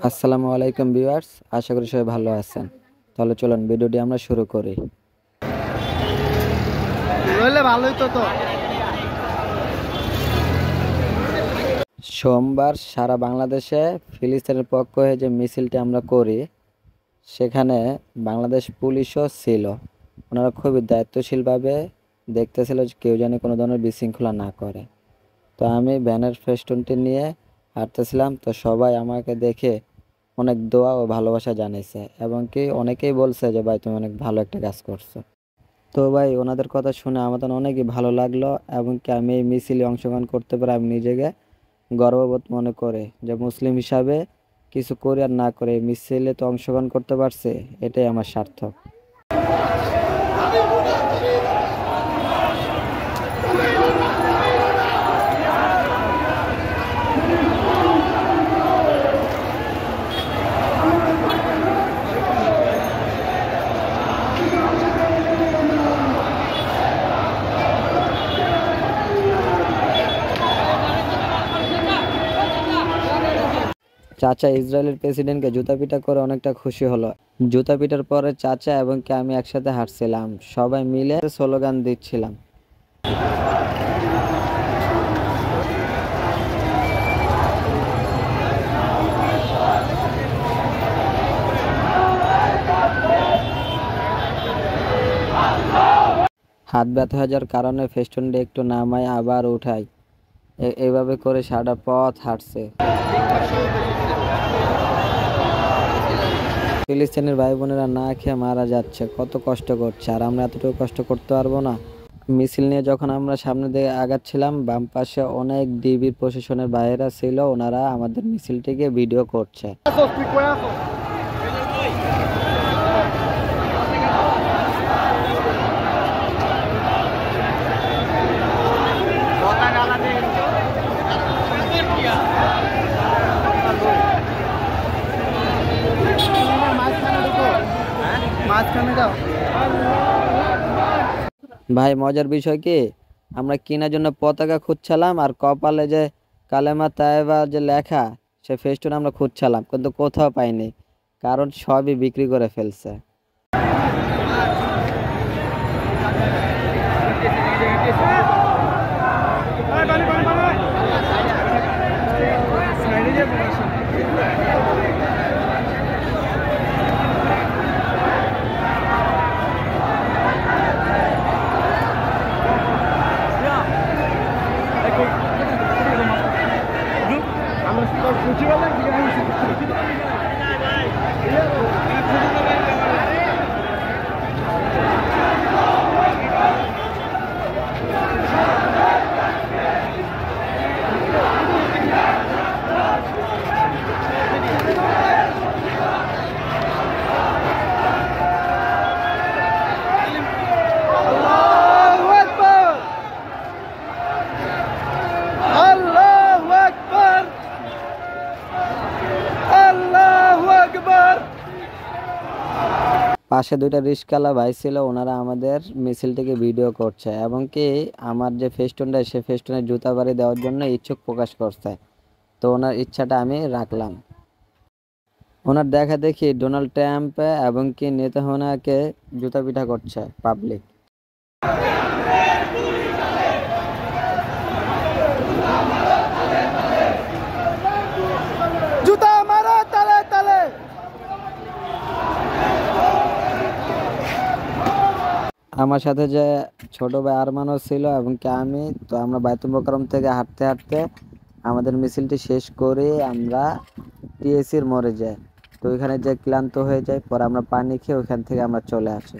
আসসালামু আলাইকুম ভিউয়ার্স, আশা করি সবাই ভালো আছেন। তাহলে চলুন ভিডিওটি আমরা শুরু করি। সোমবার সারা বাংলাদেশে ফিলিস্তিনের পক্ষ হয়ে যে মিছিলটি আমরা করি, সেখানে বাংলাদেশ পুলিশও ছিল। ওনারা খুবই দায়িত্বশীলভাবে দেখতেছিল যে কেউ যেন কোনো ধরনের বিশৃঙ্খলা না করে। তো আমি ব্যানার ফেস্টুনটি নিয়ে হাঁটতেছিলাম, তো সবাই আমাকে দেখে অনেক দোয়া ও ভালোবাসা জানিয়েছে এবং কি অনেকেই বলছে যে ভাই তুমি অনেক ভালো একটা কাজ করছো। তো ভাই ওনাদের কথা শুনে আমাদের অনেকই ভালো লাগলো এবং কি আমি এই মিছিলে অংশগ্রহণ করতে পারে আমি নিজেকে গর্ববোধ মনে করে যে মুসলিম হিসাবে কিছু করি আর না করে এই মিছিলে তো অংশগ্রহণ করতে পারছে, এটাই আমার সার্থক। চাচা ইসরায়েলের প্রেসিডেন্টকে জুতা পিটা করে অনেকটা খুশি হলো। জুতা পিটার পরে চাচা এবং কি আমি একসাথে হাঁটছিলাম, সবাই মিলে স্লোগান দিচ্ছিলাম। হাত ব্যথা হয়ে যাওয়ার কারণে ফেস্টুনটি একটু নামাই আবার উঠাই, এভাবে করে সারা পথ হাঁটছে। ফিলিস্তিনের ভাই বোনেরা না খেয়ে মারা যাচ্ছে, কত কষ্ট করছে, আর আমরা এতটুকু কষ্ট করতে পারবো না? মিছিল নিয়ে যখন আমরা সামনে দিকে আগাচ্ছিলাম, বাম পাশে অনেক ডিবির প্রশাসনের বাইরেরা ছিল, ওনারা আমাদের মিছিলটিকে ভিডিও করছে। ভাই মজার বিষয় কি, আমরা কেনার জন্য পতাকা খুঁজছিলাম আর কপালে যে কালেমা তায়েবা যে লেখা সে ফেস্টুন আমরা খুঁজছিলাম, কিন্তু কোথাও পাইনি, কারণ সবই বিক্রি করে ফেলছে। পাশে দুইটা রিস্কাওয়ালা ভাই ছিল, ওনারা আমাদের মিছিলটিকে ভিডিও করছে এবং কি আমার যে ফেস্টুনটা সে ফেস্টুনের জুতা বাড়ি দেওয়ার জন্য ইচ্ছুক প্রকাশ করছে। তো ওনার ইচ্ছাটা আমি রাখলাম। ওনার দেখা দেখি ডোনাল্ড ট্রাম্প এবং কি নেতানিয়াহুকে জুতা পিটা করছে পাবলিক। আমার সাথে যে ছোট ভাই আরমানও ছিল এবং কি আমি, তো আমরা বাইতুল মোকাররম থেকে হাঁটতে হাঁটতে আমাদের মিছিলটি শেষ করে আমরা টিএসির মোড়ে যাই। তো ওইখানে যে ক্লান্ত হয়ে যায়, পরে আমরা পানি খেয়ে ওইখান থেকে আমরা চলে আসি।